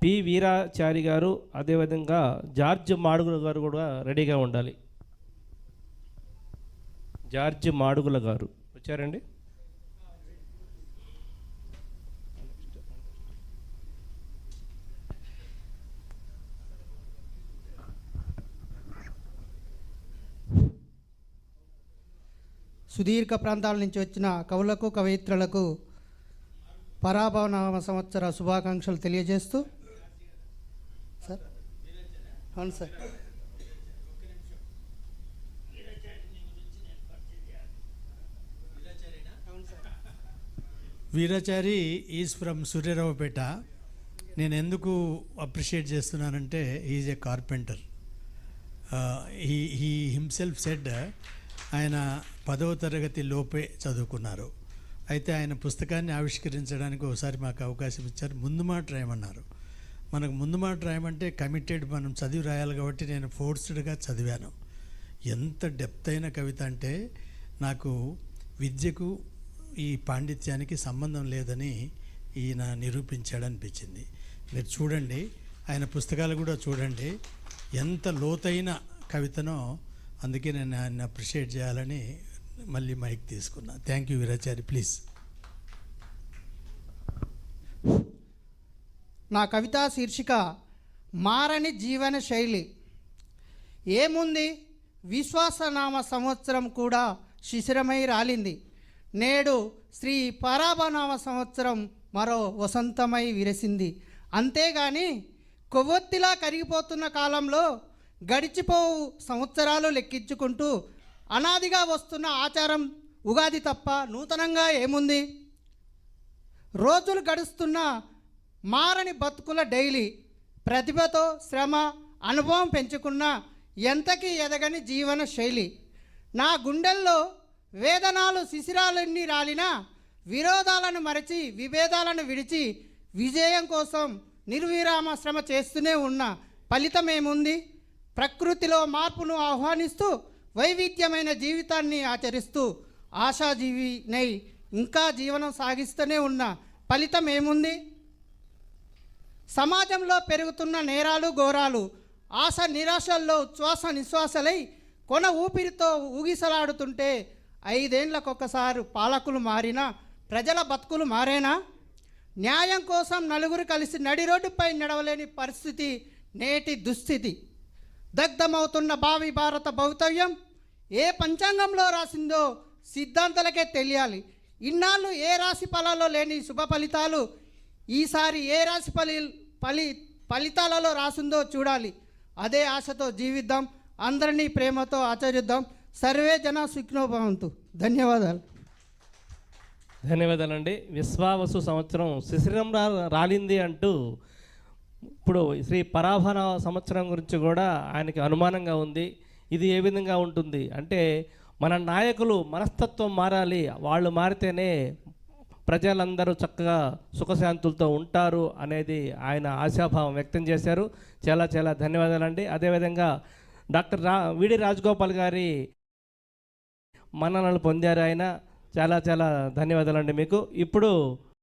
P Veerachari గారు, అదేవిధంగా George Madugula గారు కూడా రెడీగా ఉండాలి. జార్జ్ మాడుగుల గారు వచ్చారండి. సుదీర్ఘ ప్రాంతాల నుంచి వచ్చిన కవులకు కవయిత్రులకు పరాభవనామ సంవత్సర శుభాకాంక్షలు తెలియజేస్తూ సార్. అవును sir. Veerachari is from Suryaraopeta. నేను ఎందుకు అప్రిషియేట్ చేస్తున్నానంటే is a carpenter. He himself said ఆయన 10వ తరగతి లోపే చదువుకున్నారు. అయితే ఆయన పుస్తకాన్ని ఆవిష్కరించడానికి ఒకసారి మాకు అవకాశం ఇచ్చారు. ముందు మాట రాయమన్నారు. మనకు ముందు మాట రాయమంటే కమిటెడ్ మనం చదివి రాయాలి కాబట్టి నేను ఫోర్స్డ్గా చదివాను. ఎంత డెప్త్ అయిన కవిత అంటే నాకు విద్యకు ఈ పాండిత్యానికి సంబంధం లేదని ఈయన నిరూపించాడనిపించింది. మీరు చూడండి, ఆయన పుస్తకాలు కూడా చూడండి, ఎంత లోతైన కవితనో. అందుకే నేను ఆయన అప్రిషియేట్ చేయాలని మళ్ళీ మైక్ తీసుకున్నా. Thank you Veerachari. ప్లీజ్. నా కవితా శీర్షిక మారని జీవన శైలి. ఏముంది, విశ్వాసనామ సంవత్సరం కూడా శిశిరమై రాలింది. నేడు శ్రీ పరాభనామ సంవత్సరం మరో వసంతమై విరసింది. అంతేగాని కొవ్వొత్తిలా కరిగిపోతున్న కాలంలో గడిచిపోవు సంవత్సరాలు లెక్కించుకుంటూ అనాదిగా వస్తున్న ఆచారం ఉగాది తప్ప నూతనంగా ఏముంది. రోజులు గడుస్తున్న మారని బతుకుల డైలీ, ప్రతిభతో శ్రమ అనుభవం పెంచుకున్న ఎంతకీ ఎదగని జీవన శైలి. నా గుండెల్లో వేదనాలు శిశిరాలన్నీ రాలినా విరోధాలను మరచి విభేదాలను విడిచి విజయం కోసం నిర్విరామ శ్రమ చేస్తూనే ఉన్న ఫలితమేముంది. ప్రకృతిలో మార్పును ఆహ్వానిస్తూ వైవిధ్యమైన జీవితాన్ని ఆచరిస్తూ ఆశాజీవినై ఇంకా జీవనం సాగిస్తూనే ఉన్న ఫలితం ఏముంది. సమాజంలో పెరుగుతున్న నేరాలు ఘోరాలు ఆశ నిరాశల్లో ఉచ్ఛ్వాస నిశ్వాసలై కొన ఊపిరితో ఊగిసలాడుతుంటే 5 ఏళ్లకొకసారి పాలకులు మారినా ప్రజల బతుకులు మారేనా. న్యాయం కోసం నలుగురు కలిసి నడి రోడ్డుపై నడవలేని పరిస్థితి నేటి దుస్థితి. దగ్ధమవుతున్న భావి భారత భవితవ్యం ఏ పంచాంగంలో రాసిందో సిద్ధాంతాలకే తెలియాలి. ఇన్నాళ్ళు ఏ రాశి ఫలాల్లో లేని శుభ ఫలితాలు ఈసారి ఏ రాశి ఫలితాలలో రాసిందో చూడాలి. అదే ఆశతో జీవిద్దాం, అందరినీ ప్రేమతో ఆచరిద్దాం. సర్వే జన సుఖినో భవంతు. ధన్యవాదాలు. ధన్యవాదాలండి. విశ్వావసు సంవత్సరం శిశిరం రాలింది అంటూ ఇప్పుడు శ్రీ పరాభన సంవత్సరం గురించి కూడా ఆయనకి అనుమానంగా ఉంది. ఇది ఏ విధంగా ఉంటుంది అంటే, మన నాయకులు మనస్తత్వం మారాలి, వాళ్ళు మారితేనే ప్రజలందరూ చక్కగా సుఖశాంతులతో ఉంటారు అనేది ఆయన ఆశాభావం వ్యక్తం చేశారు. చాలా చాలా ధన్యవాదాలండి. అదేవిధంగా డాక్టర్ విడి రాజగోపాల్ గారి మన్ననలు పొందారు ఆయన. చాలా చాలా ధన్యవాదాలండి మీకు. ఇప్పుడు